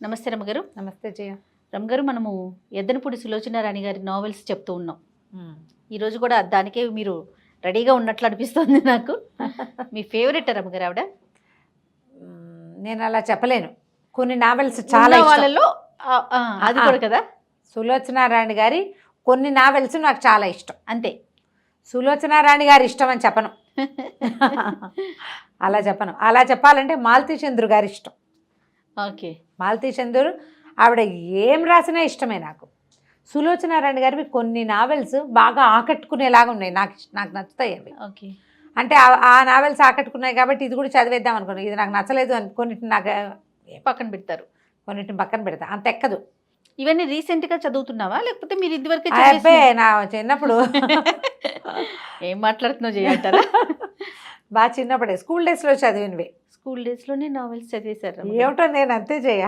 నమస్తే రమగారు. నమస్తే జయ. రమగారు, మనము ఎద్దనపూడి సులోచనారాణి గారి నావెల్స్ చెప్తూ ఉన్నాం. ఈరోజు కూడా దానికే మీరు రెడీగా ఉన్నట్లు అనిపిస్తుంది నాకు. మీ ఫేవరెట్ రమగారు ఆవిడ? నేను అలా చెప్పలేను. కొన్ని నావెల్స్ చాలా వాళ్ళలో అది కూడా కదా. సులోచనారాణి గారి కొన్ని నావెల్స్ నాకు చాలా ఇష్టం. అంతే. సులోచనారాణి గారి ఇష్టం అని చెప్పను. అలా చెప్పను. అలా చెప్పాలంటే మాలతీ చంద్రు గారి ఇష్టం. ఓకే. మాలతీ చంద్రు ఆవిడ ఏం రాసినా ఇష్టమే నాకు. సులోచనారాయణ గారివి కొన్ని నావెల్స్ బాగా ఆకట్టుకునేలాగా ఉన్నాయి. నాకు నచ్చుతాయి అవి. ఓకే. అంటే ఆ నావెల్స్ ఆకట్టుకున్నాయి కాబట్టి ఇది కూడా చదివేద్దాం అనుకున్నాను. ఇది నాకు నచ్చలేదు అని కొన్నిటిని నాకు పక్కన పెడతారు, కొన్నిటిని పక్కన పెడతా. అంత ఎక్కదు. ఇవన్నీ రీసెంట్గా చదువుతున్నావా లేకపోతే మీరు ఇదివరకే? నా చిన్నప్పుడు ఏం మాట్లాడుతున్నావు చేయంటారా? బాగా చిన్నప్పుడే స్కూల్ డేస్లో చదివినవి. స్కూల్ డేస్లోనే నావెల్స్ చదివేశారు? ఏమిటో నేను అంతే చేయ.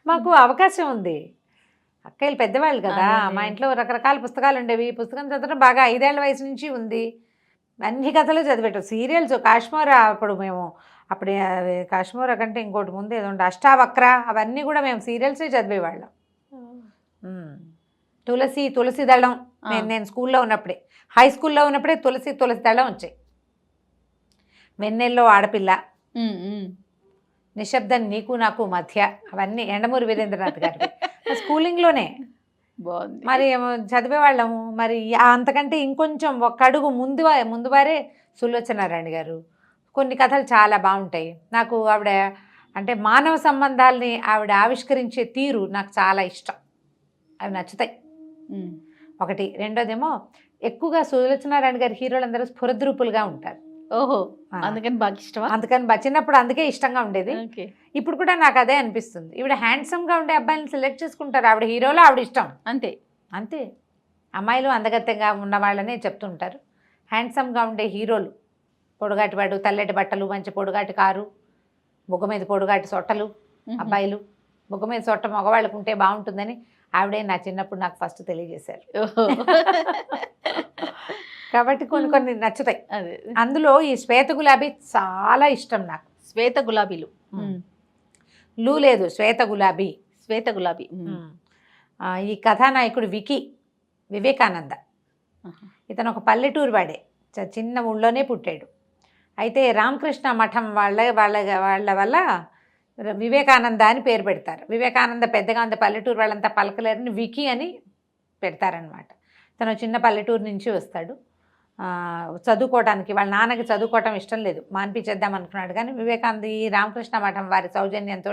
మాకు అవకాశం ఉంది. అక్కయ్యలు పెద్దవాళ్ళు కదా, మా ఇంట్లో రకరకాల పుస్తకాలు ఉండేవి. పుస్తకం చదవడం బాగా 5 ఏళ్ల వయసు నుంచి ఉంది. అన్ని కథలు చదివేటాం. సీరియల్స్ కాశ్మీరా, అప్పుడు మేము అప్పుడు కాశ్మీరా కంటే ఇంకోటి ముందు ఏదో ఉండే అష్టావక్ర, అవన్నీ కూడా మేము సీరియల్సే చదివేవాళ్ళం. తులసి దళం నేను స్కూల్లో ఉన్నప్పుడే, హై స్కూల్లో ఉన్నప్పుడే తులసి దళం వచ్చాయి. వెన్నెల్లో ఆడపిల్ల, నిశ్శబ్దం నీకు నాకు మధ్య, అవన్నీ ఎండమూరి వీరేంద్రనాథ్ గారి స్కూలింగ్లోనే. బాగుంది. మరి చదివేవాళ్ళము. మరి అంతకంటే ఇంకొంచెం ఒక అడుగు ముందువారే సులోచనారాయణ గారు. కొన్ని కథలు చాలా బాగుంటాయి. నాకు ఆవిడ అంటే మానవ సంబంధాలని ఆవిడ ఆవిష్కరించే తీరు నాకు చాలా ఇష్టం. అవి నచ్చుతాయి. ఒకటి. రెండోదేమో ఎక్కువగా సులోచనారాయణ గారి హీరోలందరూ స్ఫురద్రూపులుగా ఉంటారు. ఓహో, అందుకని బాగా ఇష్టమా? అందుకని చిన్నప్పుడు అందుకే ఇష్టంగా ఉండేది. ఇప్పుడు కూడా నాకు అదే అనిపిస్తుంది. ఈవిడ హ్యాండ్సమ్గా ఉండే అబ్బాయిని సెలెక్ట్ చేసుకుంటారు. ఆవిడ హీరోలో ఆవిడ ఇష్టం. అంతే అంతే. అమ్మాయిలు అందగత్యంగా ఉన్న వాళ్ళనే చెప్తుంటారు. హ్యాండ్సమ్గా ఉండే హీరోలు, పొడుగాటి వాడు, తెల్లటి బట్టలు, మంచి పొడుగాటి కారు, బుగ్గ మీద పొడుగాటి సొట్టలు అబ్బాయిలు. బుగ్గ మీద సొట్ట మగవాళ్ళకు ఉంటే బాగుంటుందని ఆవిడే నా చిన్నప్పుడు నాకు ఫస్ట్ తెలియజేశారు. కాబట్టి కొన్ని నచ్చుతాయి. అందులో ఈ శ్వేత గులాబీ చాలా ఇష్టం నాకు. శ్వేత గులాబీలు లేదు, శ్వేత గులాబీ. శ్వేత గులాబీ. ఈ కథానాయకుడు వివేకానంద. ఇతను ఒక పల్లెటూరు వాడే, చిన్న ఊళ్ళోనే పుట్టాడు. అయితే రామకృష్ణ మఠం వాళ్ళ వల్ల వివేకానంద అని పేరు పెడతారు. వివేకానంద పెద్దగా ఉంది, పల్లెటూరు వాళ్ళంతా పలకలేరని వికీ అని పెడతారనమాట. తను చిన్న పల్లెటూరు నుంచి వస్తాడు చదువుకోవడానికి. వాళ్ళ నాన్నకి చదువుకోవటం ఇష్టం లేదు, మాన్పించేద్దాం అనుకున్నాడు. కానీ వివేకానంద ఈ రామకృష్ణ మఠం వారి సౌజన్యంతో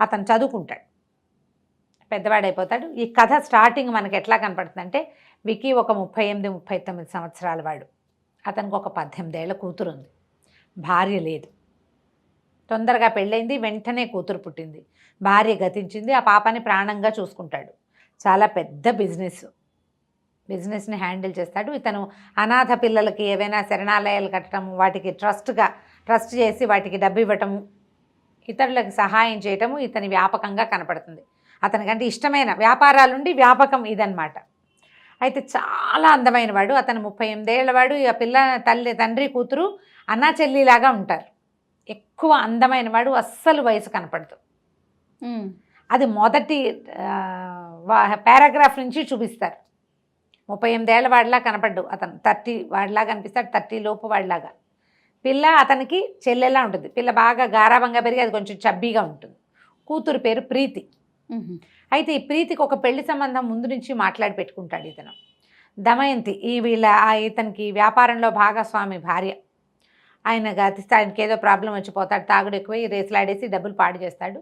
అతను చదువుకుంటాడు, పెద్దవాడైపోతాడు. ఈ కథ స్టార్టింగ్ మనకి ఎట్లా కనపడుతుందంటే, వికీ ఒక 38-39 సంవత్సరాల వాడు. అతనికి ఒక 18 ఏళ్ల కూతురు ఉంది, భార్య లేదు. తొందరగా పెళ్ళైంది, వెంటనే కూతురు పుట్టింది. భార్య గతించింది. ఆ పాపని ప్రాణంగా చూసుకుంటాడు. చాలా పెద్ద బిజినెస్ని హ్యాండిల్ చేస్తాడు. ఇతను అనాథ పిల్లలకి ఏవైనా శరణాలయాలు కట్టడము, వాటికి ట్రస్ట్ చేసి వాటికి డబ్బు ఇవ్వటము, ఇతరులకు సహాయం చేయటము ఇతని వ్యాపకంగా కనపడుతుంది. అతనికంటే ఇష్టమైన వ్యాపారాలుండి వ్యాపకం ఇదన్నమాట. అయితే చాలా అందమైన వాడు. అతను 38 ఏళ్ల వాడు. ఆ పిల్ల తండ్రి కూతురు అన్నా చెల్లిలాగా ఉంటారు. ఎక్కువ అందమైన వాడు, అస్సలు వయసు కనపడదు. అది మొదటి పారాగ్రాఫ్ నుంచి చూపిస్తారు. 38 ఏళ్ల వాడిలా కనపడ్డు అతను, 30 వాడిలాగా కనిపిస్తాడు, 30 లోపు వాడిలాగా. పిల్ల అతనికి చెల్లెలా ఉంటుంది. పిల్ల బాగా గారాబంగా పెరిగి అది కొంచెం చబ్బీగా ఉంటుంది. కూతురు పేరు ప్రీతి. అయితే ఈ ప్రీతికి ఒక పెళ్లి సంబంధం ముందు నుంచి మాట్లాడి పెట్టుకుంటాడు ఇతను. దమయంతి ఇతనికి వ్యాపారంలో భాగస్వామి భార్య. ఆయన గతిస్తే ఆయనకి ఏదో ప్రాబ్లం వచ్చిపోతాడు, తాగుడు ఎక్కువ, రేసులాడేసి డబ్బులు పాడు చేస్తాడు.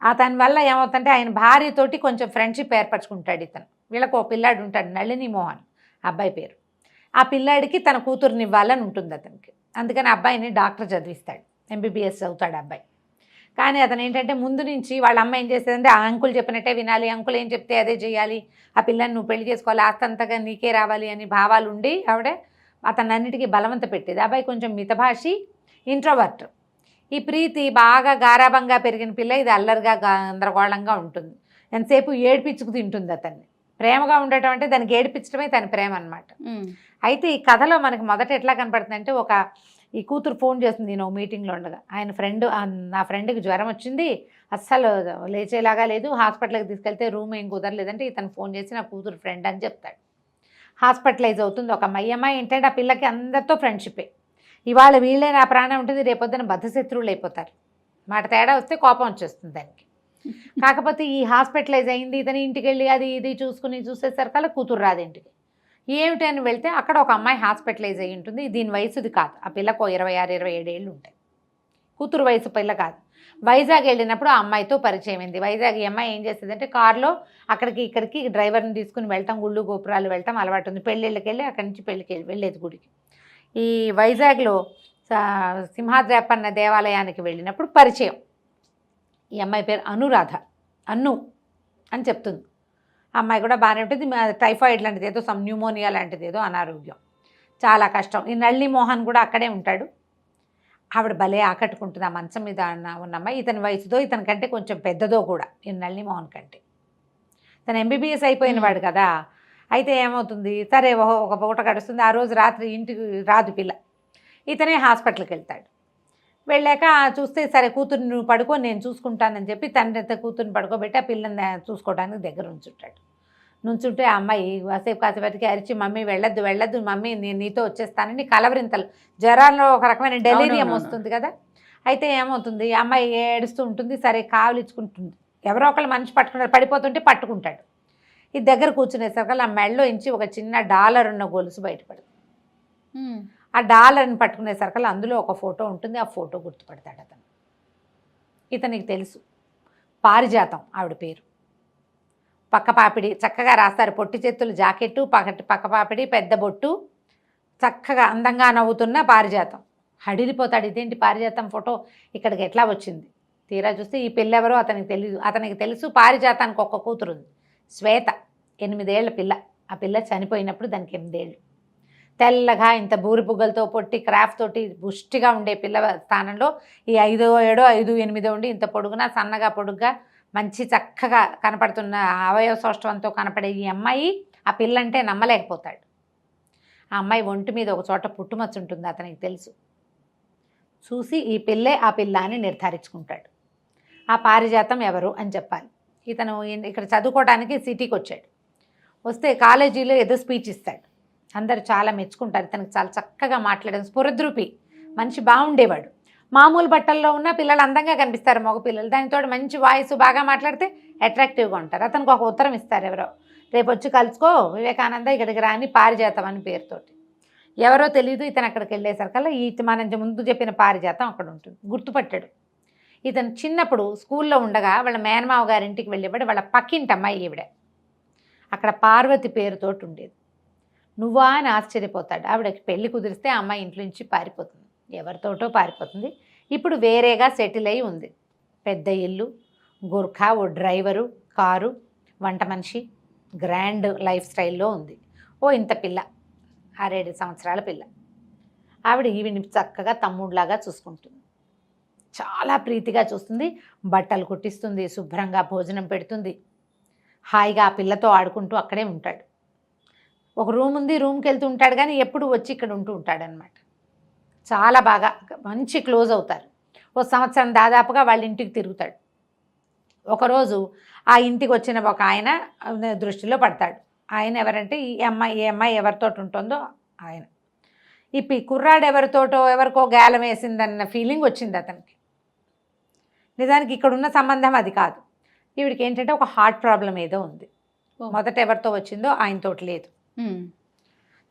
అతని వల్ల ఏమవుతుందంటే ఆయన భార్యతోటి కొంచెం ఫ్రెండ్షిప్ ఏర్పరచుకుంటాడు ఇతను. వీళ్ళకు ఒక పిల్లాడు ఉంటాడు, నళిని మోహన్ అబ్బాయి పేరు. ఆ పిల్లాడికి తన కూతురుని ఇవ్వాలని ఉంటుంది అతనికి. అందుకని అబ్బాయిని డాక్టర్ చదివిస్తాడు, MBBS చదువుతాడు అబ్బాయి. కానీ అతను ఏంటంటే ముందు నుంచి వాళ్ళ అమ్మ ఏం చేసేదంటే, ఆ అంకుల్ చెప్పినట్టే వినాలి, అంకుల్ ఏం చెప్తే అదే చేయాలి, ఆ పిల్లని నువ్వు పెళ్లి చేసుకోవాలి, ఆస్తంతగా నీకే రావాలి అని భావాలు ఉండి ఆవిడ అతను అన్నిటికీ బలవంత పెట్టేది. అబ్బాయి కొంచెం మితభాషి, ఇంట్రోవర్ట్. ఈ ప్రీతి బాగా గారాబంగా పెరిగిన పిల్ల, ఇది అల్లరిగా గందరగోళంగా ఉంటుంది. ఎంతసేపు ఏడిపించుకు తింటుంది అతన్ని. ప్రేమగా ఉండటం అంటే దానికి ఏడిపించడమే తన ప్రేమ అనమాట. అయితే ఈ కథలో మనకి మొదట ఎట్లా కనపడుతుందంటే, ఒక ఈ కూతురు ఫోన్ చేస్తుంది నేను మీటింగ్లో ఉండగా, ఆయన ఫ్రెండ్, నా ఫ్రెండ్కి జ్వరం వచ్చింది, అస్సలు లేచేలాగా లేదు, హాస్పిటల్కి తీసుకెళ్తే రూమ్ ఏం కుదరలేదంటే ఇతను ఫోన్ చేసి నా కూతురు ఫ్రెండ్ అని చెప్తాడు. హాస్పిటలైజ్ అవుతుంది ఒక అమ్మాయి. ఏంటంటే ఆ పిల్లకి అందరితో ఫ్రెండ్షిప్పే. ఇవాళ వీళ్ళే నా ప్రాణం ఉంటుంది, రేపొద్దున బద్ధశత్రువులు అయిపోతారు. మాట తేడా వస్తే కోపం వచ్చేస్తుంది దానికి. కాకపోతే ఈ హాస్పిటలైజ్ అయింది, ఇతని ఇంటికి వెళ్ళి అది ఇది చూసేసరికల్లా కూతురు రాదు ఇంటికి. ఏమిటి అని వెళ్తే అక్కడ ఒక అమ్మాయి హాస్పిటలైజ్ అయ్యి ఉంటుంది. దీని వయసుది కాదు, ఆ పిల్లకు 26-27 ఏళ్ళు ఉంటాయి. కూతురు వయసు పిల్ల కాదు. వైజాగ్ వెళ్ళినప్పుడు ఆ అమ్మాయితో పరిచయం అయింది. వైజాగ్ ఈ అమ్మాయి ఏం చేసేదంటే కారులో అక్కడికి ఇక్కడికి డ్రైవర్ని తీసుకుని వెళ్ళటం, గుళ్ళు గోపురాలు వెళ్ళటం అలవాటు ఉంది. పెళ్ళిళ్ళకి వెళ్ళి అక్కడి నుంచి పెళ్ళికి వెళ్ళేది గుడికి. ఈ వైజాగ్లో సింహాద్రప్పన్న దేవాలయానికి వెళ్ళినప్పుడు పరిచయం. ఈ అమ్మాయి పేరు అనురాధ, అన్ను అని చెప్తుంది. అమ్మాయి కూడా బాగానే ఉంటుంది. టైఫాయిడ్ లాంటిది ఏదో, న్యూమోనియా లాంటిది ఏదో అనారోగ్యం, చాలా కష్టం. ఈ నళిని మోహన్ కూడా అక్కడే ఉంటాడు. ఆవిడ భలే ఆకట్టుకుంటుంది ఆ మంచం మీద ఉన్న అమ్మాయి. ఇతని వయసుతో ఇతని కంటే కొంచెం పెద్దదో కూడా, ఈ నళిని మోహన్ కంటే. తను ఎంబీబీఎస్ అయిపోయిన వాడు కదా. అయితే ఏమవుతుంది, సరే ఒక పూట గడుస్తుంది. ఆ రోజు రాత్రి ఇంటికి రాదు పిల్ల. ఇతనే హాస్పిటల్కి వెళ్తాడు. వెళ్ళాక చూస్తే సరే కూతుర్ని నువ్వు పడుకో నేను చూసుకుంటానని చెప్పి తండ్రి కూతుర్ని పడుకోబెట్టి ఆ పిల్లని చూసుకోవడానికి దగ్గర ఉంచుంటాడు. నుంచుంటే ఆ అమ్మాయి కాసేపటికి అరిచి మమ్మీ వెళ్ళొద్దు మమ్మీ నేను నీతో వచ్చేస్తానని కలవరింతలు, జ్వరాల్లో ఒక రకమైన డెలీరియం వస్తుంది కదా. అయితే ఏమవుతుంది, అమ్మాయి ఏడుస్తూ ఉంటుంది. సరే కావలించుకుంటుంది. ఎవరో ఒకళ్ళు మనిషి పట్టుకుంటారు, పడిపోతుంటే పట్టుకుంటాడు. ఈ దగ్గర కూర్చునేసరికి ఆ మెడలో ఇంచి ఒక చిన్న డాలర్ ఉన్న గొలుసు బయటపడుతుంది. ఆ డాలర్ని పట్టుకునేసరికి అందులో ఒక ఫోటో ఉంటుంది. ఆ ఫోటో గుర్తుపడతాడు అతను. ఇతనికి తెలుసు, పారిజాతం ఆవిడ పేరు. పక్కపాపిడి చక్కగా రాస్తారు, పొట్టి చేతులు జాకెట్టు, పక్కపాపిడి, పెద్ద బొట్టు, చక్కగా అందంగా నవ్వుతున్న పారిజాతం. హడిలిపోతాడు, ఇదేంటి పారిజాతం ఫోటో ఇక్కడికి ఎట్లా వచ్చింది? తీరా చూస్తే ఈ పిల్లెవరో అతనికి తెలియదు. అతనికి తెలుసు పారిజాతానికి ఒక్క కూతురు ఉంది, శ్వేత, 8 ఏళ్ల పిల్ల. ఆ పిల్ల చనిపోయినప్పుడు దానికి 8 ఏళ్ళు. తెల్లగా ఇంత బూరి పుగ్గలతో పొట్టి క్రాఫ్ట్ తోటి పుష్టిగా ఉండే పిల్ల స్థానంలో ఈ 5, 7, 5, 8 ఉండి ఇంత పొడుగున సన్నగా పొడుగ్గా మంచి చక్కగా కనపడుతున్న అవయవ సౌష్ఠవంతో కనపడే ఈ అమ్మాయి ఆ పిల్లంటే నమ్మలేకపోతాడు. ఆ అమ్మాయి ఒంటి మీద ఒక చోట పుట్టుమచ్చ ఉంటుంది, అతనికి తెలుసు. చూసి ఈ పిల్లే ఆ పిల్ల అని నిర్ధారించుకుంటాడు. ఆ పారిజాతం ఎవరు అని చెప్పాలి. ఇతను ఇక్కడ చదువుకోవడానికి సిటీకి వచ్చాడు. వస్తే కాలేజీలో ఏదో స్పీచ్ ఇస్తాడు. అందరూ చాలా మెచ్చుకుంటారు. ఇతనికి చాలా చక్కగా మాట్లాడడం, స్ఫురద్రూపి మనిషి, బాగుండేవాడు. మామూలు బట్టల్లో ఉన్న పిల్లలు అందంగా కనిపిస్తారు, మగ పిల్లలు. దానితో మంచి వాయిస్, బాగా మాట్లాడితే అట్రాక్టివ్గా ఉంటారు. అతనికి ఒక ఉత్తరం ఇస్తారు ఎవరో, రేపు వచ్చి కలుసుకో వివేకానంద ఇక్కడికి రాని, పారిజాతం అని పేరుతోటి. ఎవరో తెలియదు. ఇతను అక్కడికి వెళ్ళేసరికల్లా మనం ముందు చెప్పిన పారిజాతం అక్కడ ఉంటుంది. గుర్తుపట్టాడు. ఇతను చిన్నప్పుడు స్కూల్లో ఉండగా వాళ్ళ మేనమావ గారింటికి వెళ్ళేవాడు. వాళ్ళ పక్కింటి అమ్మాయి ఈవిడ. అక్కడ పార్వతి పేరుతోటి ఉండేది. నువ్వా అని ఆశ్చర్యపోతాడు. ఆవిడకి పెళ్లి కుదిరిస్తే ఆ అమ్మాయి ఇంట్లో నుంచి పారిపోతుంది, ఎవరితోటో పారిపోతుంది. ఇప్పుడు వేరేగా సెటిల్ అయి ఉంది. పెద్ద ఇల్లు, గుర్ఖా, ఓ డ్రైవరు, కారు, వంట మనిషి, గ్రాండ్ లైఫ్ స్టైల్లో ఉంది. ఇంత పిల్ల, 6-7 సంవత్సరాల పిల్ల. ఆవిడ ఈవిని చక్కగా తమ్ముడిలాగా చూసుకుంటుంది, చాలా ప్రీతిగా చూస్తుంది. బట్టలు కుట్టిస్తుంది, శుభ్రంగా భోజనం పెడుతుంది. హాయిగా ఆ పిల్లతో ఆడుకుంటూ అక్కడే ఉంటాడు. ఒక రూమ్ ఉంది, రూమ్కి వెళ్తూ ఉంటాడు, కానీ ఎప్పుడు వచ్చి ఇక్కడ ఉంటూ ఉంటాడనమాట. చాలా బాగా మంచి క్లోజ్ అవుతారు. 1 సంవత్సరం దాదాపుగా వాళ్ళ ఇంటికి తిరుగుతాడు. ఒకరోజు ఆ ఇంటికి వచ్చిన ఒక ఆయన దృష్టిలో పడతాడు. ఆయన ఎవరంటే ఈ అమ్మాయి ఎవరితో ఉంటుందో ఆయన. ఈ కుర్రాడు ఎవరికో గాలం వేసిందన్న ఫీలింగ్ వచ్చింది అతనికి. నిజానికి ఇక్కడున్న సంబంధం అది కాదు. ఈవిడికి ఏంటంటే ఒక హార్ట్ ప్రాబ్లం ఏదో ఉంది. మొదట ఎవరితో వచ్చిందో ఆయనతోటి లేదు.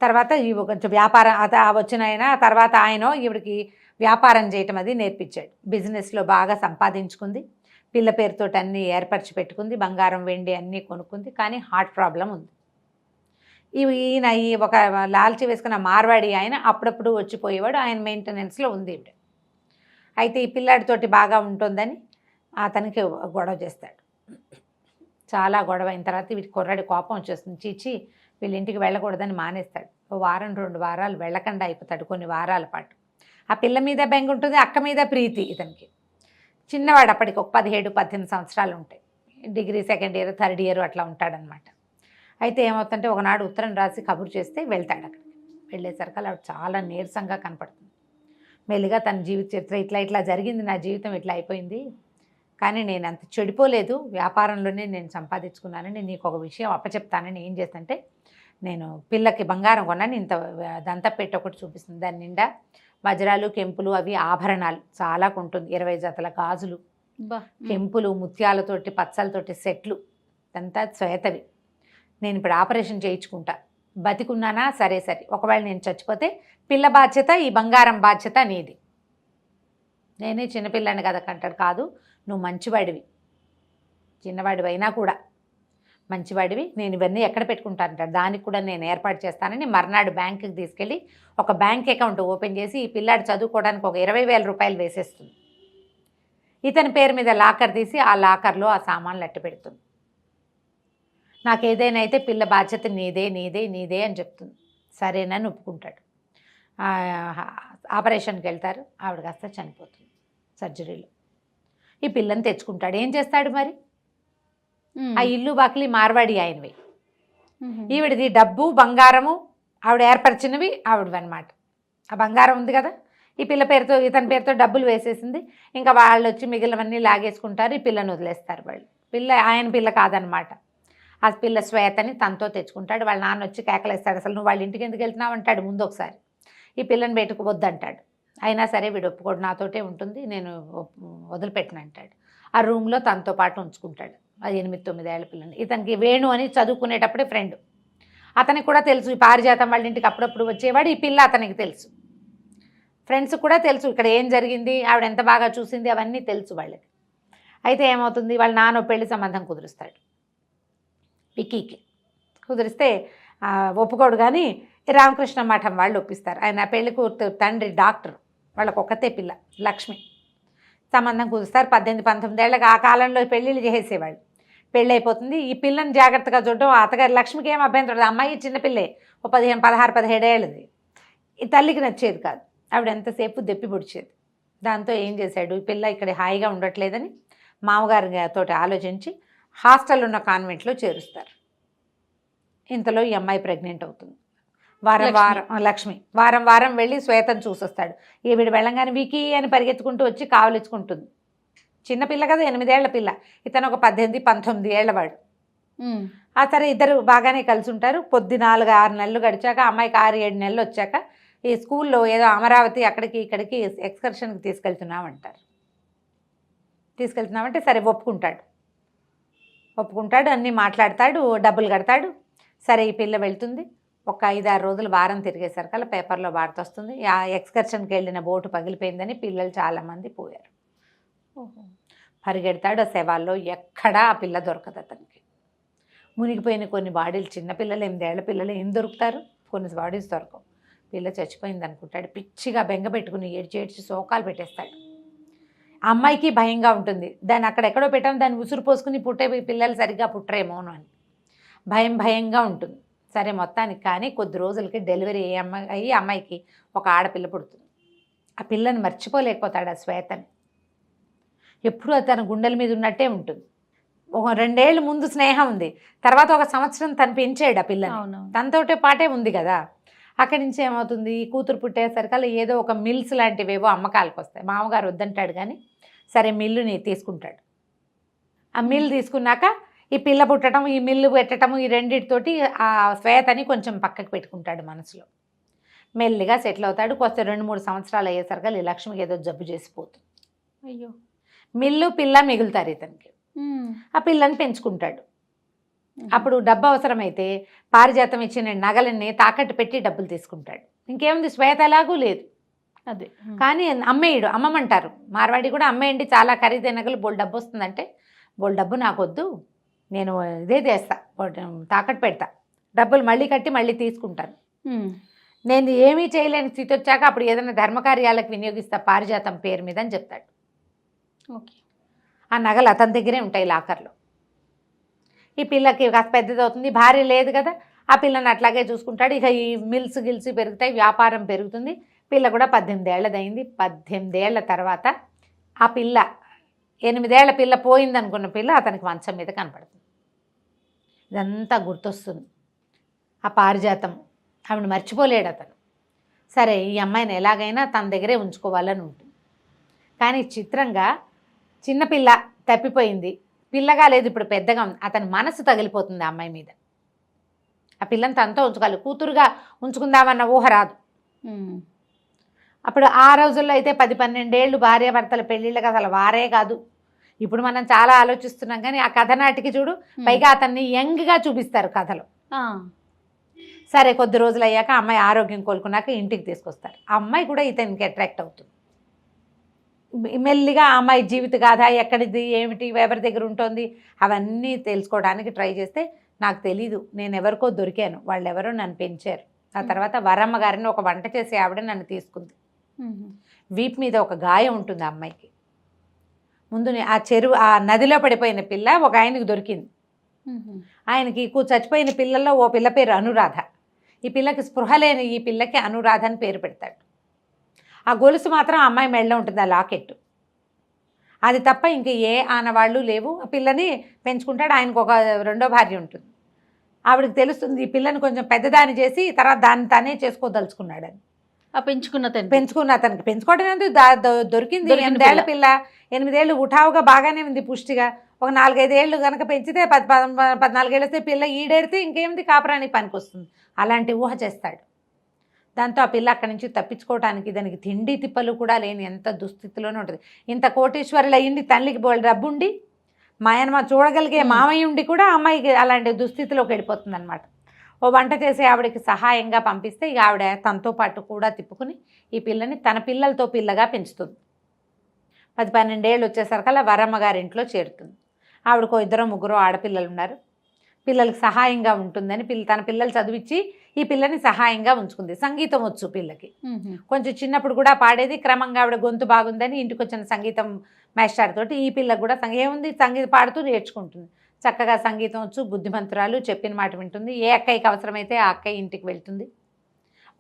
తర్వాత కొంచెం వ్యాపారం వచ్చిన ఆయన, తర్వాత ఆయన ఈవిడికి వ్యాపారం చేయటం అది నేర్పించాడు. బిజినెస్లో బాగా సంపాదించుకుంది, పిల్ల పేరుతోటి అన్నీ ఏర్పరిచి పెట్టుకుంది, బంగారం వెండి అన్నీ కొనుక్కుంది. కానీ హార్ట్ ప్రాబ్లం ఉంది. ఈయన ఒక లాల్చి వేసుకున్న మార్వాడి ఆయన అప్పుడప్పుడు వచ్చిపోయేవాడు. ఆయన మెయింటెనెన్స్లో ఉంది ఈవిడ. అయితే ఈ పిల్లాడితోటి బాగా ఉంటుందని అతనికి గొడవ చేస్తాడు. చాలా గొడవ అయిన తర్వాత వీటి కుర్రాడి కోపం వచ్చేస్తుంది. చీచి వీళ్ళ ఇంటికి వెళ్ళకూడదని మానేస్తాడు. 1 వారం 2 వారాలు వెళ్ళకుండా అయిపోతాడు, కొన్ని వారాల పాటు. ఆ పిల్ల మీద బెంగ ఉంటుంది, అక్క మీద ప్రీతి ఇతనికి. చిన్నవాడు అప్పటికి ఒక 17-18 సంవత్సరాలు ఉంటాయి. Degree 2nd year 3rd year అట్లా ఉంటాడనమాట. అయితే ఏమవుతుందంటే ఒకనాడు ఉత్తరం రాసి కబురు చేస్తే వెళ్తాడు. అక్కడికి వెళ్ళేసరికి ఆవిడ చాలా నీరసంగా కనపడుతుంది. మెల్లిగా తన జీవిత చరిత్ర ఇట్లా ఇట్లా జరిగింది, నా జీవితం ఇట్లా అయిపోయింది, కానీ నేను అంత చెడిపోలేదు, వ్యాపారంలోనే నేను సంపాదించుకున్నానని నీకు ఒక విషయం అప్పచెప్తానని ఏం చేస్తుంటే, నేను పిల్లకి బంగారం కొన్నాను, ఇంత దంతపెట్టి ఒకటి చూపిస్తుంది, దాని నిండా వజ్రాలు కెంపులు అవి ఆభరణాలు చాలా కొంటుంది, 20 జతల గాజులు, కెంపులు ముత్యాలతోటి పచ్చలతోటి సెట్లు, అంతా శ్వేతవి. నేను ఇప్పుడు ఆపరేషన్ చేయించుకుంటా, బతికున్నానా సరే సరే, ఒకవేళ నేను చచ్చిపోతే పిల్ల బాధ్యత, ఈ బంగారం బాధ్యత నీది. నేనే చిన్నపిల్లని కదా కంటాడు, కాదు నువ్వు మంచివాడివి, చిన్నవాడివి అయినా కూడా మంచివాడివి, నేను ఇవన్నీ ఎక్కడ పెట్టుకుంటానంటాడు, దానికి కూడా నేను ఏర్పాటు చేస్తానని మర్నాడు బ్యాంకుకి తీసుకెళ్ళి ఒక బ్యాంక్ అకౌంట్ ఓపెన్ చేసి ఈ పిల్లాడు చదువుకోవడానికి ఒక 20,000 రూపాయలు వేసేస్తుంది. ఇతని పేరు మీద లాకర్ తీసి ఆ లాకర్లో ఆ సామాన్లు అట్టి పెడుతుంది. నాకు ఏదైనా అయితే పిల్ల బాధ్యత నీదే నీదే నీదే అని చెప్తుంది. సరేనని ఒప్పుకుంటాడు. ఆపరేషన్కి వెళ్తారు, ఆవిడ కాస్త చనిపోతుంది సర్జరీలో. ఈ పిల్లని తెచ్చుకుంటాడు, ఏం చేస్తాడు మరి? ఆ ఇల్లు బాకిలి మార్వాడి ఆయనవి, ఈవిడిది డబ్బు బంగారము ఆవిడ ఏర్పరిచినవి ఆవిడవి అనమాట. ఆ బంగారం ఉంది కదా, ఈ పిల్ల పేరుతో ఇతని పేరుతో డబ్బులు వేసేసింది, ఇంకా వాళ్ళు వచ్చి మిగిలినవన్నీ లాగేసుకుంటారు, ఈ పిల్లని వదిలేస్తారు వాళ్ళు. పిల్ల ఆయన పిల్ల కాదనమాట, ఆ పిల్ల శ్వేతని తనతో తెచ్చుకుంటాడు. వాళ్ళ నాన్న వచ్చి కేకలేస్తాడు, అసలు నువ్వు వాళ్ళ ఇంటికి ఎందుకు వెళ్తున్నావు అంటాడు ముందు ఒకసారి. ఈ పిల్లని బయటకు వద్దంటాడు, అయినా సరే వీడు ఒప్పుకోడు, నాతోటే ఉంటుంది, నేను వదిలిపెట్టిన అంటాడు. ఆ రూమ్లో తనతో పాటు ఉంచుకుంటాడు. అది 8-9 ఏళ్ల పిల్లని. ఇతనికి వేణు అని చదువుకునేటప్పుడే ఫ్రెండ్, అతనికి కూడా తెలుసు ఈ పారిజాతం వాళ్ళ ఇంటికి అప్పుడప్పుడు వచ్చేవాడు, ఈ పిల్ల అతనికి తెలుసు, ఫ్రెండ్స్ కూడా తెలుసు ఇక్కడ ఏం జరిగింది, ఆవిడ ఎంత బాగా చూసింది అవన్నీ తెలుసు వాళ్ళకి. అయితే ఏమవుతుంది, వాళ్ళ నాన్న పెళ్లి సంబంధం కుదురుస్తాడు విక్కీకి. కుదిరిస్తే ఒప్పుకోడు, కానీ రామకృష్ణ మఠం వాళ్ళు ఒప్పిస్తారు. ఆయన పెళ్లి కూతురు తండ్రి డాక్టర్, వాళ్ళకు ఒక్కతే పిల్ల లక్ష్మి. సంబంధం కుదురుస్తారు. 18-19 ఏళ్ళకి ఆ కాలంలో పెళ్ళిళ్ళు చేసేవాళ్ళు. పెళ్ళి అయిపోతుంది. ఈ పిల్లని జాగ్రత్తగా చూడడం అత్తగారు లక్ష్మికి ఏం అభ్యంతరం, అమ్మాయి చిన్నపిల్లే, ఓ 16-17 ఏళ్ళది. ఈ తల్లికి నచ్చేది కాదు, ఆవిడ ఎంతసేపు దెప్పి పొడిచేది. దాంతో ఏం చేశాడు, ఈ పిల్ల ఇక్కడ హాయిగా ఉండట్లేదని మామగారితో ఆలోచించి హాస్టల్ ఉన్న కాన్వెంట్లో చేరుస్తారు. ఇంతలో ఈ అమ్మాయి ప్రెగ్నెంట్ అవుతుంది. లక్ష్మి వారం వారం వెళ్ళి శ్వేతను చూసొస్తాడు. ఈవిడ వెళ్ళంగానే వికీ అని పరిగెత్తుకుంటూ వచ్చి కావలించుకుంటుంది. చిన్నపిల్ల కదా, 8 ఏళ్ల పిల్ల, ఇతను ఒక 18-19 ఏళ్లవాడు. ఆ సరే ఇద్దరు బాగానే కలిసి ఉంటారు. పొద్దు 4-6 నెలలు గడిచాక, అమ్మాయికి 6-7 నెలలు వచ్చాక ఈ స్కూల్లో ఏదో అమరావతి అక్కడికి ఇక్కడికి ఎక్స్కర్షన్కి తీసుకెళ్తున్నామంటారు. తీసుకెళ్తున్నామంటే సరే ఒప్పుకుంటాడు, అన్నీ మాట్లాడతాడు, డబ్బులు కడతాడు. సరే ఈ పిల్ల వెళ్తుంది. ఒక 5-6 రోజులు వారం తిరిగేసరికల్లా పేపర్లో వార్త వస్తుంది, ఆ ఎక్స్కర్షన్కి వెళ్ళిన బోటు పగిలిపోయిందని, పిల్లలు చాలామంది పోయారు. పరిగెడతాడు, ఆ శవాల్లో ఎక్కడా ఆ పిల్ల దొరకదు అతనికి. మునిగిపోయిన కొన్ని బాడీలు, చిన్నపిల్లలు 8 ఏళ్ల పిల్లలు ఏం దొరుకుతారు, కొన్ని బాడీస్ దొరకవు. పిల్ల చచ్చిపోయింది అనుకుంటాడు. పిచ్చిగా బెంగ పెట్టుకుని ఏడ్చి శోకాలు పెట్టేస్తాడు. అమ్మాయికి భయంగా ఉంటుంది, దాన్ని అక్కడెక్కడో పెట్టాము, దాన్ని ఉసురు పోసుకుని పుట్టే పిల్లలు సరిగ్గా పుట్టరేమోను అని భయంగా ఉంటుంది. సరే మొత్తానికి కానీ కొద్ది రోజులకి డెలివరీ అయ్యి అమ్మాయికి ఒక ఆడపిల్ల పుడుతుంది. ఆ పిల్లని మర్చిపోలేకపోతాడు ఆ శ్వేతని. ఎప్పుడూ తన గుండెల మీద ఉన్నట్టే ఉంటుంది. ఒక 2 ఏళ్ళు ముందు స్నేహం ఉంది, తర్వాత ఒక సంవత్సరం తను పెంచాడు ఆ పిల్లని, తనతోటే పాటే ఉంది కదా. అక్కడి నుంచి ఏమవుతుంది, కూతురు పుట్టేసరికల్లా ఏదో ఒక మిల్స్ లాంటివేవో అమ్మకాలకు వస్తాయి. మామగారు వద్దంటాడు, కానీ సరే మిల్లుని తీసుకుంటాడు. ఆ మిల్లు తీసుకున్నాక ఈ పిల్ల పుట్టడం, ఈ మిల్లు పెట్టడం, ఈ రెండింటితోటి ఆ శ్వేతని కొంచెం పక్కకు పెట్టుకుంటాడు మనసులో. మెల్లిగా సెటిల్ అవుతాడు. కొత్త 2-3 సంవత్సరాలు అయ్యేసరికి ఈ లక్ష్మికి ఏదో జబ్బు చేసిపోతుంది. అయ్యో, మిల్లు పిల్ల మిగులుతారు ఇతనికి. ఆ పిల్లని పెంచుకుంటాడు. అప్పుడు డబ్బు అవసరమైతే పారిజాతం ఇచ్చిన నగలన్నీ తాకట్టు పెట్టి డబ్బులు తీసుకుంటాడు. ఇంకేముంది, శ్వేత ఎలాగూ లేదు అదే, కానీ అమ్మమంటారు. మార్వాడి కూడా అమ్మేయండి, చాలా ఖరీదైన నగలు, బోల్ డబ్బు వస్తుందంటే, బోల్ డబ్బు నాకొద్దు, నేను ఇదే చేస్తా, తాకట్టు పెడతా, డబ్బులు మళ్ళీ కట్టి మళ్ళీ తీసుకుంటాను, నేను ఏమీ చేయలేని స్థితి వచ్చాక అప్పుడు ఏదైనా ధర్మకార్యాలకు వినియోగిస్తా పారిజాతం పేరు మీద అని చెప్తాడు. ఓకే, ఆ నగలు అతని దగ్గరే ఉంటాయి లాకర్లో. ఈ పిల్లకి కాస్త పెద్దది అవుతుంది, భార్య లేదు కదా, ఆ పిల్లని అట్లాగే చూసుకుంటాడు. ఇక ఈ మిల్స్ గిల్స్ పెరుగుతాయి, వ్యాపారం పెరుగుతుంది. పిల్ల కూడా 18 ఏళ్ళదైంది. 18 ఏళ్ల తర్వాత ఆ పిల్ల, 8 ఏళ్ల పిల్ల పోయిందనుకున్న పిల్ల అతనికి మంచం మీద కనపడుతుంది. ఇదంతా గుర్తొస్తుంది. ఆ పారిజాతం ఆవిడ మర్చిపోలేడు అతను. సరే ఈ అమ్మాయిని ఎలాగైనా తన దగ్గరే ఉంచుకోవాలని ఉంటుంది. కానీ చిత్రంగా చిన్నపిల్ల తప్పిపోయింది, పిల్లగా లేదు, ఇప్పుడు పెద్దగా ఉంది. అతని మనసు తగిలిపోతుంది ఆ అమ్మాయి మీద. ఆ పిల్లని తనతో ఉంచుకోవాలి, కూతురుగా ఉంచుకుందామన్న ఊహ రాదు. అప్పుడు ఆ రోజుల్లో అయితే 10-12 ఏళ్ళు భార్యాభర్తల పెళ్ళిళ్ళకి అసలు వారే కాదు. ఇప్పుడు మనం చాలా ఆలోచిస్తున్నాం, కానీ ఆ కథ నాటికి చూడు, పైగా అతన్ని యంగ్గా చూపిస్తారు కథలో. సరే కొద్ది రోజులు అయ్యాక అమ్మాయి ఆరోగ్యం కోలుకున్నాక ఇంటికి తీసుకొస్తారు. ఆ అమ్మాయి కూడా ఇతనికి అట్రాక్ట్ అవుతుంది. మెల్లిగా ఆ అమ్మాయి జీవిత గాథ, ఎక్కడిది ఏమిటి, ఎవరి దగ్గర ఉంటుంది, అవన్నీ తెలుసుకోవడానికి ట్రై చేస్తే, నాకు తెలీదు, నేను ఎవరికో దొరికాను, వాళ్ళు ఎవరో నన్ను పెంచారు. ఆ తర్వాత వరమ్మ గారిని ఒక వంట చేసే ఆవిడ నన్ను తీసుకుంది. వీపు మీద ఒక గాయం ఉంటుంది ఆ అమ్మాయికి. ముందు ఆ నదిలో పడిపోయిన పిల్ల ఒక ఆయనకి దొరికింది. ఆయనకి చచ్చిపోయిన పిల్లల్లో ఓ పిల్ల పేరు అనురాధ. ఈ పిల్లకి స్పృహ లేని ఈ పిల్లకి అనురాధ అని పేరు పెడతాడు. ఆ గొలుసు మాత్రం ఆ అమ్మాయి మెడలో ఉంటుంది, ఆ లాకెట్. అది తప్ప ఇంక ఏ ఆనవాళ్ళు లేవు. ఆ పిల్లని పెంచుకుంటాడు. ఆయనకు ఒక రెండో భార్య ఉంటుంది. ఆవిడకి తెలుస్తుంది ఈ పిల్లని కొంచెం పెద్దదాన్ని చేసి తర్వాత దాన్ని తానే చేసుకోదలుచుకున్నాడని. పెంచుకున్న అతనికి పెంచుకోవడం ఎందుకు, దొరికింది 8 ఏళ్ల పిల్ల. 8 ఏళ్ళు ఉఠావుగా బాగానే ఉంది, పుష్టిగా. ఒక 4-5 ఏళ్ళు కనుక పెంచితే 14 ఏళ్ళు వస్తే పిల్ల ఈడేరితే ఇంకేమిటి, కాపురానికి పనికి వస్తుంది. అలాంటి ఊహ చేస్తాడు. దాంతో ఆ పిల్ల అక్కడి నుంచి తప్పించుకోవడానికి దానికి తిండి తిప్పలు కూడా లేని ఎంత దుస్థితిలోనే ఉంటుంది. ఇంత కోటీశ్వరులు అయ్యింది, తల్లికి డబ్బుండి, మాయనమ్మ చూడగలిగే మామయ్య ఉండి కూడా అమ్మాయికి అలాంటి దుస్థితిలోకి వెళ్ళిపోతుంది అనమాట. ఓ వంట చేసి ఆవిడకి సహాయంగా పంపిస్తే ఇక ఆవిడ తనతో పాటు కూడా తిప్పుకుని ఈ పిల్లని తన పిల్లలతో పిల్లగా పెంచుతుంది. 10-12 ఏళ్ళు వచ్చేసరికల్లా వరమ్మ గారి ఇంట్లో చేరుతుంది. ఆవిడకు 2-3 ఆడపిల్లలు ఉన్నారు. పిల్లలకి సహాయంగా ఉంటుందని తన పిల్లలు చదివించి ఈ పిల్లని సహాయంగా ఉంచుకుంది. సంగీతం వచ్చు పిల్లకి, కొంచెం చిన్నప్పుడు కూడా పాడేది. క్రమంగా ఆవిడ గొంతు బాగుందని ఇంటికి వచ్చిన సంగీతం మాస్టర్ తోటి ఈ పిల్లకు కూడా ఏముంది సంగీతం పాడుతూ నేర్చుకుంటుంది. చక్కగా సంగీతం వచ్చు, బుద్ధిమంతురాలు, చెప్పిన మాట వింటుంది. ఏ అక్కయ్యకి అవసరమైతే ఆ అక్కయ్య ఇంటికి వెళ్తుంది.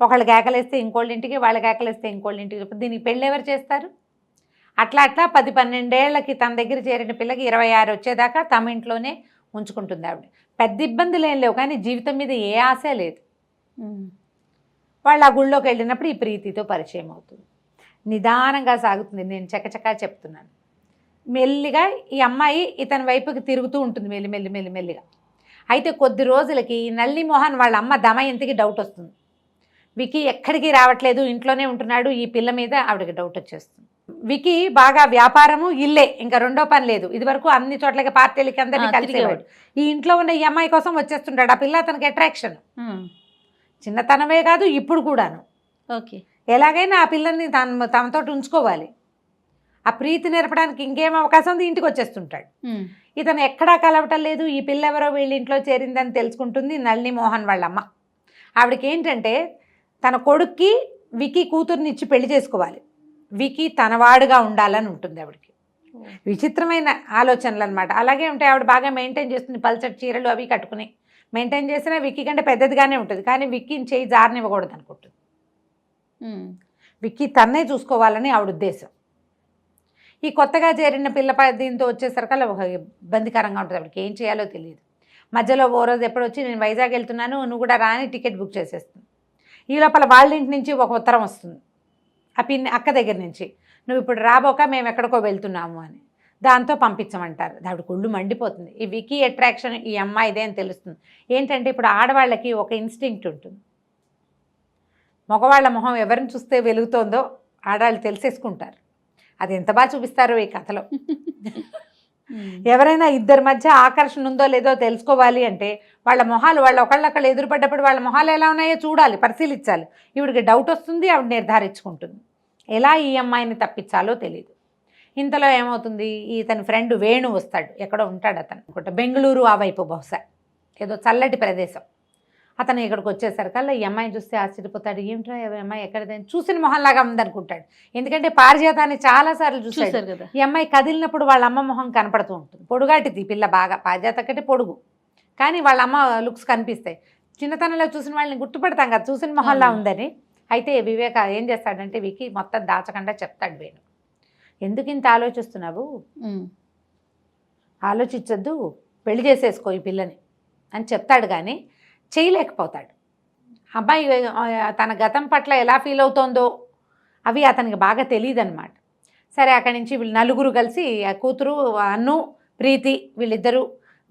ఒకళ్ళు కేకలేస్తే ఇంకోళ్ళ ఇంటికి, వాళ్ళు కేకలేస్తే ఇంకోళ్ళ ఇంటికి. దీనికి పెళ్ళి ఎవరు చేస్తారు? అట్లా 10-12 ఏళ్ళకి తన దగ్గర చేరిన పిల్లకి 26 వచ్చేదాకా తమ ఇంట్లోనే ఉంచుకుంటుంది ఆవిడ. పెద్ద ఇబ్బందులు ఏం లేవు, కానీ జీవితం మీద ఏ ఆశ లేదు. వాళ్ళు ఆ గుళ్ళోకి వెళ్ళినప్పుడు ఈ ప్రీతితో పరిచయం అవుతుంది. నిదానంగా సాగుతుంది. నేను చకచకా చెప్తున్నాను. మెల్లిగా ఈ అమ్మాయి ఇతని వైపుకి తిరుగుతూ ఉంటుంది, మెల్లిగా. అయితే కొద్ది రోజులకి నల్లి మోహన్ వాళ్ళ అమ్మ దమయంతికి డౌట్ వస్తుంది. వికీ ఎక్కడికి రావట్లేదు, ఇంట్లోనే ఉంటున్నాడు. ఈ పిల్ల మీద ఆవిడకి డౌట్ వచ్చేస్తుంది. వికీ బాగా వ్యాపారము, ఇల్లే, ఇంకా రెండో పని లేదు. ఇదివరకు అన్ని చోట్లకి పార్టీలకి అందరినీ కలిసేవాడు. ఈ ఇంట్లో ఉన్న ఈ అమ్మాయి కోసం వచ్చేస్తుంటాడు. ఆ పిల్ల అతనికి అట్రాక్షన్. చిన్నతనమే కాదు, ఇప్పుడు కూడాను. ఓకే, ఎలాగైనా ఆ పిల్లల్ని తనతో ఉంచుకోవాలి. ఆ ప్రీతి నేర్పడానికి ఇంకేం అవకాశం ఉంది, ఇంటికి వచ్చేస్తుంటాడు. ఇతను ఎక్కడా కలవటం లేదు. ఈ పిల్ల ఎవరో వీళ్ళ ఇంట్లో చేరిందని తెలుసుకుంటుంది నళిని మోహన్ వాళ్ళమ్మ. ఆవిడకి ఏంటంటే తన కొడుక్కి వికీ కూతుర్ని ఇచ్చి పెళ్లి చేసుకోవాలి, వికీ తనవాడుగా ఉండాలని ఉంటుంది ఆవిడకి. విచిత్రమైన ఆలోచనలు అనమాట. అలాగే ఉంటాయి. ఆవిడ బాగా మెయింటైన్ చేస్తుంది, పల్చటి చీరలు అవి కట్టుకుని మెయింటైన్ చేసినా విక్కీ కంటే పెద్దదిగానే ఉంటుంది. కానీ విక్కీని చేయి జారనివ్వకూడదు అనుకుంటుంది. విక్కీ తన్నే చూసుకోవాలని ఆవిడ ఉద్దేశం. ఈ కొత్తగా చేరిన పిల్ల దీంతో వచ్చేసరికి ఒక ఇబ్బందికరంగా ఉంటుంది. ఆవిడకి ఏం చేయాలో తెలియదు. మధ్యలో ఓ రోజు ఎప్పుడు వచ్చి నేను వైజాగ్ వెళ్తున్నాను, నువ్వు కూడా రాని టికెట్ బుక్ చేసేస్తుంది. ఈ లోపల వాళ్ళ ఇంటి నుంచి ఒక ఉత్తరం వస్తుంది ఆ అక్క దగ్గర నుంచి, నువ్వు ఇప్పుడు రాబోక మేము ఎక్కడికో వెళ్తున్నాము అని. దాంతో పంపించమంటారు. ఆవిడ ఒళ్ళు మండిపోతుంది. ఈ వికీ అట్రాక్షన్ ఈ అమ్మాయిదే అని తెలుస్తుంది. ఏంటంటే ఇప్పుడు ఆడవాళ్ళకి ఒక ఇన్స్టింక్ట్ ఉంటుంది. మగవాళ్ళ మొహం ఎవరిని చూస్తే వెలుగుతోందో ఆడవాళ్ళు తెలిసేసుకుంటారు. అది ఎంత బాగా చూపిస్తారో ఈ కథలో. ఎవరైనా ఇద్దరి మధ్య ఆకర్షణ ఉందో లేదో తెలుసుకోవాలి అంటే వాళ్ళ మొహాలు, వాళ్ళు ఒకళ్ళొకళ్ళు ఎదురుపడ్డప్పుడు వాళ్ళ మొహాలు ఎలా ఉన్నాయో చూడాలి, పరిశీలించాలి. ఈవిడికి డౌట్ వస్తుంది, ఆవిడ నిర్ధారించుకుంటుంది. ఎలా ఈ అమ్మాయిని తప్పించాలో తెలియదు. ఇంతలో ఏమవుతుంది, ఇతని ఫ్రెండ్ వేణు వస్తాడు. ఎక్కడో ఉంటాడు అతను అనుకుంటా, బెంగళూరు ఆ వైపు, బహుశా ఏదో చల్లటి ప్రదేశం. అతను ఇక్కడికి వచ్చేసరికల్లా ఈ అమ్మాయిని చూస్తే ఆశ్చర్యపోతాడు. ఏమిట్రా అమ్మాయి ఎక్కడైనా చూసిన మొహంలాగా ఉందనుకుంటాడు. ఎందుకంటే పారిజాతాన్ని చాలాసార్లు చూశాడు కదా. ఈ అమ్మాయి కదిలినప్పుడు వాళ్ళ అమ్మ మొహం కనపడుతూ ఉంటుంది. పొడుగాటిది పిల్ల, బాగా పారిజాత కంటే పొడుగు, కానీ వాళ్ళ అమ్మ లుక్స్ కనిపిస్తాయి. చిన్నతనంలో చూసిన వాళ్ళని గుర్తుపడతాం కదా, చూసిన మొహంలా ఉందని. అయితే వివేక ఏం చేస్తాడంటే వికీ మొత్తం దాచకుండా చెప్తాడు వేణు, ఎందుకు ఇంత ఆలోచిస్తున్నావు, ఆలోచించొద్దు, పెళ్లి చేసేసుకో ఈ పిల్లని అని చెప్తాడు. కానీ చేయలేకపోతాడు. అబ్బాయి తన గతం పట్ల ఎలా ఫీల్ అవుతోందో అవి అతనికి బాగా తెలియదు అనమాట. సరే అక్కడి నుంచి వీళ్ళు నలుగురు కలిసి కూతురు అన్ను ప్రీతి వీళ్ళిద్దరూ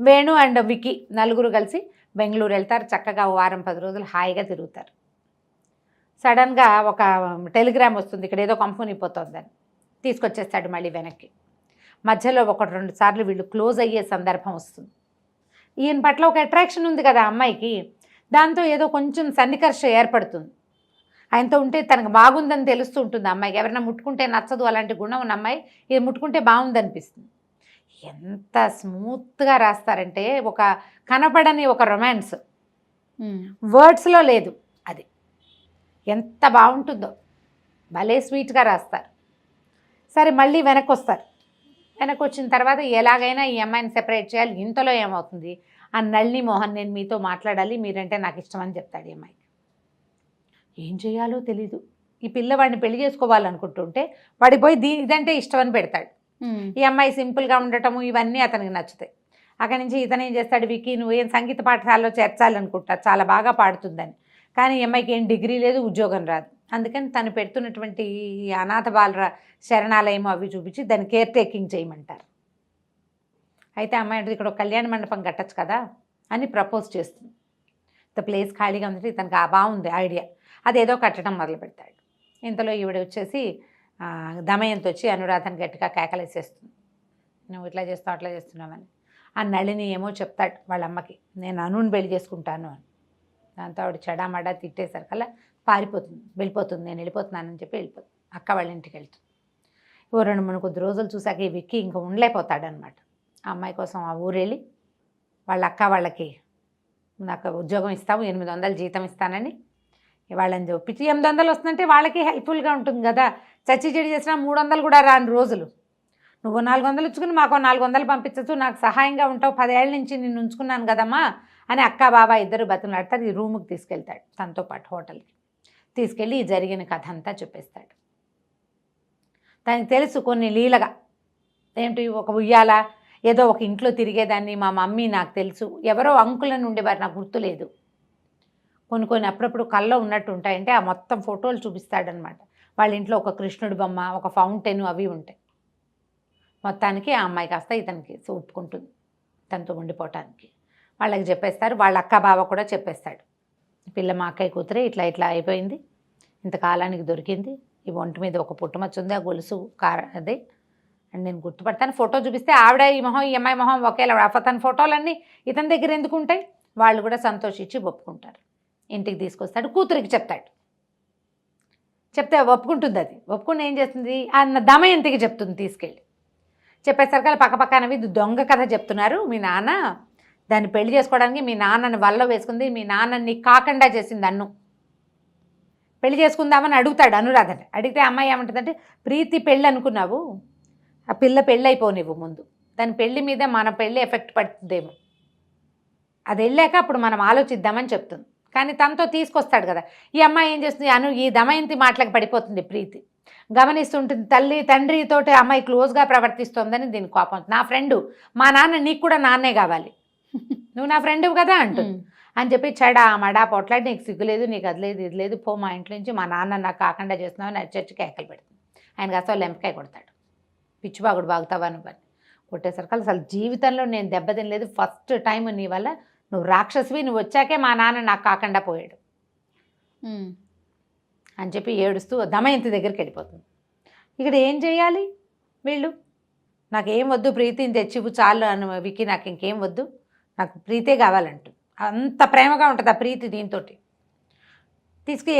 వేణు అండ్ విక్కీ నలుగురు కలిసి బెంగళూరు వెళ్తారు. చక్కగా 1-10 రోజులు హాయిగా తిరుగుతారు. సడన్గా ఒక టెలిగ్రామ్ వస్తుంది, ఇక్కడ ఏదో కంపెనీ పోతుందని. తీసుకొచ్చేస్తాడు మళ్ళీ వెనక్కి. మధ్యలో 1-2 సార్లు వీళ్ళు క్లోజ్ అయ్యే సందర్భం వస్తుంది. ఈయన పట్ల ఒక అట్రాక్షన్ ఉంది కదా అమ్మాయికి, దాంతో ఏదో కొంచెం సన్నికర్ష ఏర్పడుతుంది. ఆయనతో ఉంటే తనకు బాగుందని తెలుస్తూ ఉంటుంది అమ్మాయికి. ఎవరైనా ముట్టుకుంటే నచ్చదు అలాంటి గుణం ఉన్న అమ్మాయి ఇది ముట్టుకుంటే బాగుందనిపిస్తుంది. ఎంత స్మూత్గా రాస్తారంటే ఒక కనపడని ఒక రొమాన్స్ వర్డ్స్లో లేదు. అది ఎంత బాగుంటుందో, భలే స్వీట్గా రాస్తారు. సరే మళ్ళీ వెనక్కి వస్తారు. వెనక్కి వచ్చిన తర్వాత ఎలాగైనా ఈ అమ్మాయిని సెపరేట్ చేయాలి. ఇంతలో ఏమవుతుంది, ఆ నళిని మోహన్ నేను మీతో మాట్లాడాలి, మీరంటే నాకు ఇష్టం అని చెప్తాడు ఈ అమ్మాయికి. ఏం చేయాలో తెలీదు. ఈ పిల్లవాడిని పెళ్లి చేసుకోవాలనుకుంటుంటే వాడికి పోయి ఇదంటే ఇష్టం అని పెడతాడు. ఈ అమ్మాయి సింపుల్గా ఉండటము ఇవన్నీ అతనికి నచ్చుతాయి. అక్కడి నుంచి ఇతను ఏం చేస్తాడు, విక్కీ నువ్వు ఏం సంగీత పాఠశాలలో చేర్చాలనుకుంటా, చాలా బాగా పాడుతుందని. కానీ ఈ అమ్మాయికి ఏం డిగ్రీ లేదు, ఉద్యోగం రాదు. అందుకని తను పెడుతున్నటువంటి ఈ అనాథ బాల శరణాలయం అవి చూపించి దాన్ని కేర్ టేకింగ్ చేయమంటారు. అయితే అమ్మాయి అంటే ఇక్కడ ఒక కళ్యాణ మండపం కట్టచ్చు కదా అని ప్రపోజ్ చేస్తుంది. ద ప్లేస్ ఖాళీగా ఉంది, తనకు బాగుంది ఐడియా, అదేదో కట్టడం మొదలు పెడతాడు. ఇంతలో ఈవిడ వచ్చేసి దమయంతి వచ్చి అనురాధని గట్టిగా కేకలేసేస్తుంది, నువ్వు ఇట్లా చేస్తావు అట్లా చేస్తున్నావని. ఆ నళిని ఏమో చెప్తాడు వాళ్ళ అమ్మకి, నేను అనుని పెళ్లి చేసుకుంటాను అని. దాంతో ఆవిడ చెడామడా తిట్టేసరికల్లా పారిపోతుంది, వెళ్ళిపోతుంది, నేను వెళ్ళిపోతున్నానని చెప్పి వెళ్ళిపోతుంది. అక్క వాళ్ళ ఇంటికి వెళ్తుంది. 2-3 కొద్ది రోజులు చూసాక ఈ విక్కీ ఇంకా ఉండలేకపోతాడనమాట. ఆ అమ్మాయి కోసం ఆ ఊరెళ్ళి వాళ్ళ అక్క వాళ్ళకి నాకు ఉద్యోగం ఇస్తావు, 800 జీతం ఇస్తానని వాళ్ళని ఒప్పించి 800 వస్తుందంటే వాళ్ళకి హెల్ప్ఫుల్గా ఉంటుంది కదా. చచ్చి చెడి చేసినా 300 కూడా రాని రోజులు. నువ్వు 400 ఇచ్చుకుని మాకు 400 పంపించచ్చు, నాకు సహాయంగా ఉంటావు, 10 ఏళ్ళ నుంచి నిన్ను ఉంచుకున్నాను కదమ్మా అని అక్క బాబా ఇద్దరు బతులాడతారు. ఈ రూముకి తీసుకెళ్తాడు తనతో పాటు హోటల్కి. తీసుకెళ్ళి ఈ జరిగిన కథ అంతా చెప్పేస్తాడు. తనకి తెలుసు కొన్ని లీలగా ఏంటి, ఒక ఉయ్యాల ఏదో ఒక ఇంట్లో తిరిగేదాన్ని, మా మమ్మీ నాకు తెలుసు, ఎవరో అంకులను ఉండేవారు నాకు గుర్తులేదు, కొన్ని అప్పుడప్పుడు కల్లో ఉన్నట్టు ఉంటాయంటే ఆ మొత్తం ఫోటోలు చూపిస్తాడనమాట. వాళ్ళ ఇంట్లో ఒక కృష్ణుడి బొమ్మ, ఒక ఫౌంటైన్ అవి ఉంటాయి. మొత్తానికి ఆ అమ్మాయి కాస్త ఇతనికి ఒప్పుకుంటుంది తనతో ఉండిపోవటానికి. వాళ్ళకి చెప్పేస్తారు, వాళ్ళ అక్క బావ కూడా చెప్పేస్తాడు, పిల్ల మా అక్కయ్య కూతురే ఇట్లా ఇట్లా అయిపోయింది, ఇంతకాలానికి దొరికింది, ఈ ఒంటి మీద ఒక పుట్టుమచ్చ ఉంది, ఆ గొలుసు అదే అండ్ నేను గుర్తుపడతాను. ఫోటో చూపిస్తే ఆవిడ ఈ మొహం ఈ అమ్మాయి మొహం ఒకేలా, తన ఫోటోలన్నీ ఇతని దగ్గర ఎందుకు ఉంటాయి. వాళ్ళు కూడా సంతోషించి ఒప్పుకుంటారు. ఇంటికి తీసుకొస్తాడు, కూతురికి చెప్తాడు. చెప్తే ఒప్పుకుంటుంది. అది ఒప్పుకుని ఏం చేస్తుంది, అన్న దమయంతికి చెప్తుంది తీసుకెళ్ళి. చెప్పేసరికి పక్కపక్కనవి దొంగ కథ చెప్తున్నారు, మీ నాన్న దాన్ని పెళ్లి చేసుకోవడానికి మీ నాన్నని వల్ల వేసుకుంది, మీ నాన్నని కాకుండా చేసింది అన్ను, పెళ్లి చేసుకుందామని అడుగుతాడు అనురాధని. అడిగితే అమ్మాయి ఏమంటుందంటే, ప్రీతి పెళ్ళి అనుకున్నావు, ఆ పిల్ల పెళ్ళి అయిపోనివ్వు ముందు, దాని పెళ్లి మీద మన పెళ్ళి ఎఫెక్ట్ పడుతుందేమో, అది వెళ్ళాక అప్పుడు మనం ఆలోచిద్దామని చెప్తుంది. కానీ తనతో తీసుకొస్తాడు కదా. ఈ అమ్మాయి ఏం చేస్తుంది, ఈ దమయంతి మాటలకు పడిపోతుంది. ప్రీతి గమనిస్తుంటుంది, తల్లి తండ్రితోటి అమ్మాయి క్లోజ్గా ప్రవర్తిస్తోందని దీని కోపం. నా ఫ్రెండు, మా నాన్న నీకు కూడా నాన్నే కావాలి, నువ్వు నా ఫ్రెండు కదా అంటుంది. అని చెప్పి చెడా మడా పొట్లాడి, నీకు సిగ్గులేదు, నీకు అది లేదు ఇది లేదు, పో మా ఇంట్లో నుంచి, మా నాన్న నాకు కాకుండా చేస్తున్నావు అని చర్చి కేకలు పెడుతుంది. ఆయనకి అసలు లెంపకాయ కొడతాడు, పిచ్చిబాగుడు బాగుతావా నువ్వు అని. కొట్టేసరికి అసలు జీవితంలో నేను దెబ్బతినలేదు, ఫస్ట్ టైం నీ వల్ల, నువ్వు రాక్షసివి, నువ్వు వచ్చాకే మా నాన్న నాకు కాకుండా పోయాడు అని చెప్పి ఏడుస్తూ దమయంతి దగ్గరికి వెళ్ళిపోతుంది. ఇక్కడ ఏం చేయాలి వీళ్ళు, నాకేం వద్దు, ప్రీతిని తెచ్చివు చాలు అని విక్కీ, నాకు ఇంకేం వద్దు, నాకు ప్రీతే కావాలంటూ. అంత ప్రేమగా ఉంటుంది ఆ ప్రీతి. దీంతో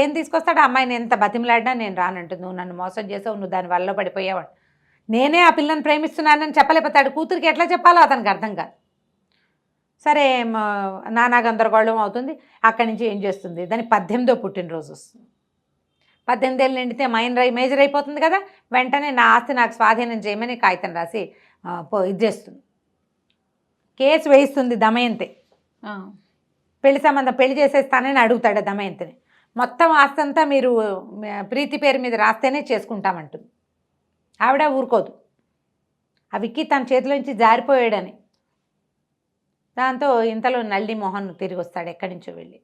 ఏం తీసుకొస్తాడు, అమ్మాయిని ఎంత బతిమలాడినా నేను రానంటుంది. నువ్వు నన్ను మోసం చేసావు, నువ్వు దాని వల్ల పడిపోయావు, నేనే ఆ పిల్లని ప్రేమిస్తున్నానని చెప్పలేకపోతాడు. కూతురికి ఎట్లా చెప్పాలో అతనికి అర్థం కాదు. సరే నానా గందరగోళం అవుతుంది. అక్కడి నుంచి ఏం చేస్తుంది, దాని 18వ పుట్టినరోజు వస్తుంది. 18 ఏళ్ళు నిండితే మేజర్ అయిపోతుంది కదా. వెంటనే నా ఆస్తి నాకు స్వాధీనం చేయమని కాగితం రాసి ఇది చేస్తుంది, కేసు వేయిస్తుంది దమయంతి. పెళ్లి సంబంధం పెళ్లి చేసేస్తానని అడుగుతాడు దమయంతిని. మొత్తం ఆస్తి అంతా మీరు ప్రీతి పేరు మీద రాస్తేనే చేసుకుంటామంటుంది. ఆవిడ ఊరుకోదు, ఆ విక్కీ తన చేతిలోంచి జారిపోయాడని. దాంతో ఇంతలో నళిని మోహన్ తిరిగి వస్తాడు ఎక్కడి నుంచో వెళ్ళి.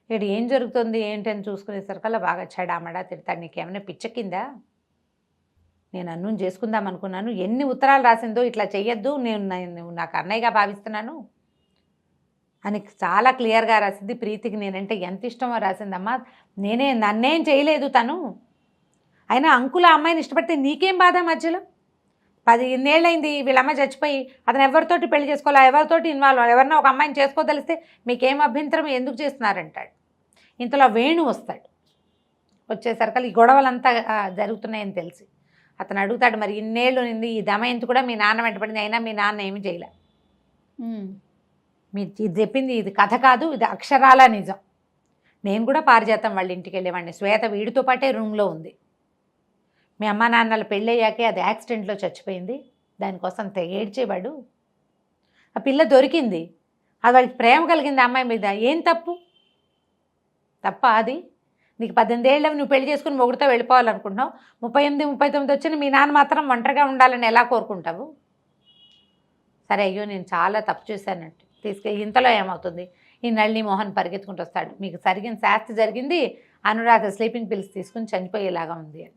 ఇక్కడ ఏం జరుగుతుంది ఏంటని చూసుకునేసరికల్లా బాగా చెడామడా తిడతాడు. నీకేమైనా పిచ్చెక్కిందా, నేను అన్నం చేసుకుందాం అనుకున్నాను, ఎన్ని ఉత్తరాలు రాసిందో, ఇట్లా చెయ్యొద్దు, నువ్వు నాకు అన్నయ్యగా భావిస్తున్నాను అని చాలా క్లియర్గా రాసింది. ప్రీతికి నేనంటే ఎంత ఇష్టమో రాసిందమ్మా, నన్నేం చేయలేదు తను, అయినా అంకుల అమ్మాయిని ఇష్టపడితే నీకేం బాధ, మధ్యలో 10 ఏళ్ళైంది వీళ్ళమ్మ చచ్చిపోయి, అతను ఎవరితోటి పెళ్లి చేసుకోవాలా, ఎవరితోటి ఇన్వాల్వ్, ఎవరన్నా ఒక అమ్మాయిని చేసుకోదలిస్తే మీకేం అభ్యంతరం, ఎందుకు చేస్తున్నారంటాడు. ఇంతలో వేణు వస్తాడు. వచ్చేసరికి ఈ గొడవలంతా జరుగుతున్నాయని తెలిసి అతను అడుగుతాడు, మరి ఇన్నేళ్ళు నింది ఈ దమయంతి కూడా మీ నాన్న వెంటపడింది, అయినా మీ నాన్న ఏమి చేయలే, మీరు ఇది చెప్పింది ఇది కథ కాదు, ఇది అక్షరాల నిజం. నేను కూడా పారిజాతం వాళ్ళ ఇంటికి వెళ్ళేవాడిని, శ్వేత వీడితో పాటే రూమ్లో ఉంది, మీ అమ్మ నాన్నల పెళ్ళయ్యాకే అది యాక్సిడెంట్లో చచ్చిపోయింది, దానికోసం ఏడ్చేవాడు, ఆ పిల్ల దొరికింది, అది వాడికి ప్రేమ కలిగింది అమ్మాయి మీద, ఏం తప్పు అది, నీకు 18 ఏళ్ళు నువ్వు పెళ్లి చేసుకుని మొగుడుతో వెళ్ళిపోవాలనుకుంటున్నావు, 38, 39 వచ్చిన మీ నాన్న మాత్రం ఒంటరిగా ఉండాలని ఎలా కోరుకుంటావు. సరే అయ్యో నేను చాలా తప్పు చేశానంటే ఇంతలో ఏమవుతుంది, ఈ నళిని మోహన్ పరిగెత్తుకుంటూ వస్తాడు, మీకు జరిగిన శాస్తి జరిగింది, అనురాధ స్లీపింగ్ పిల్స్ తీసుకుని చనిపోయేలాగా ఉంది అని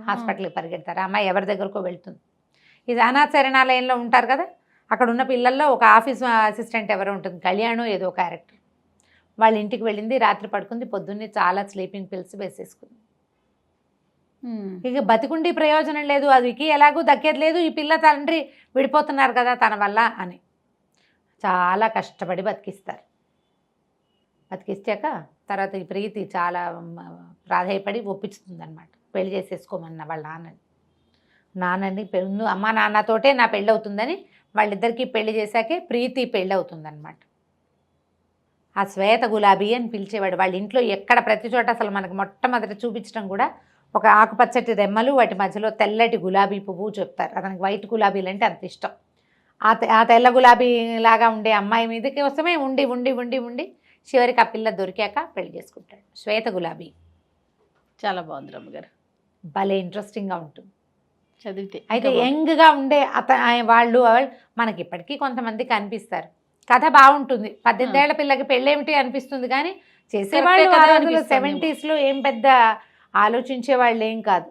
హాస్పిటల్కి పరిగెడతారు. అమ్మాయి ఎవరి దగ్గరకో వెళ్తుంది. ఇది అనాథ శరణాలయంలో ఉంటారు కదా, అక్కడ ఉన్న పిల్లల్లో ఒక ఆఫీస్ అసిస్టెంట్ ఎవరో ఉంటుంది, కళ్యాణం ఏదో క్యారెక్టర్, వాళ్ళ ఇంటికి వెళ్ళింది, రాత్రి పడుకుంది, పొద్దున్నే చాలా స్లీపింగ్ పిల్స్ వేసేసుకుంది. ఇక బతికుండి ప్రయోజనం లేదు, అదికి ఎలాగూ దక్కేది లేదు, ఈ పిల్ల తండ్రి విడిపోతున్నారు కదా తన వల్ల అని చాలా కష్టపడి బతికిస్తారు. బతికిస్తాక తర్వాత ఈ ప్రీతి చాలా ప్రాధాయపడి ఒప్పించుతుంది అనమాట, పెళ్లి చేసేసుకోమన్న వాళ్ళ నాన్నని అమ్మ నాన్నతోటే నా పెళ్ళి అవుతుందని వాళ్ళిద్దరికీ పెళ్లి చేశాకే ప్రీతి పెళ్ళి అవుతుందన్నమాట. ఆ శ్వేత గులాబీ అని పిలిచేవాడు. వాళ్ళ ఇంట్లో ఎక్కడ ప్రతి చోట అసలు మనకు మొట్టమొదట చూపించడం కూడా ఒక ఆకుపచ్చటి రెమ్మలు, వాటి మధ్యలో తెల్లటి గులాబీ పువ్వు చెప్తారు. అతనికి వైట్ గులాబీలు అంటే అంత ఇష్టం. ఆ తెల్ల గులాబీ లాగా ఉండే అమ్మాయి మీదకి వస్తమే ఉండి ఉండి ఉండి ఉండి చివరికి ఆ పిల్ల దొరికాక పెళ్లి చేసుకుంటాడు. శ్వేత గులాబీ చాలా బాగుంది రమ్మగారు, భలే ఇంట్రెస్టింగ్గా ఉంటుంది చదివితే. అయితే యంగ్గా ఉండే వాళ్ళు మనకి ఇప్పటికీ కొంతమంది కనిపిస్తారు. కథ బాగుంటుంది, 18 ఏళ్ల పిల్లకి పెళ్ళేమిటి అనిపిస్తుంది, కానీ చేసేవాళ్ళు 70s ఏం పెద్ద ఆలోచించే వాళ్ళు ఏం కాదు.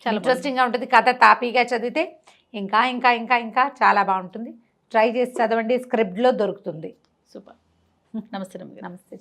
చాలా ఇంట్రెస్టింగ్గా ఉంటుంది కథ. తాపీగా చదివితే ఇంకా ఇంకా ఇంకా ఇంకా చాలా బాగుంటుంది. ట్రై చేసి చదవండి, స్క్రిప్ట్లో దొరుకుతుంది. సూపర్. నమస్తే. నమస్తే.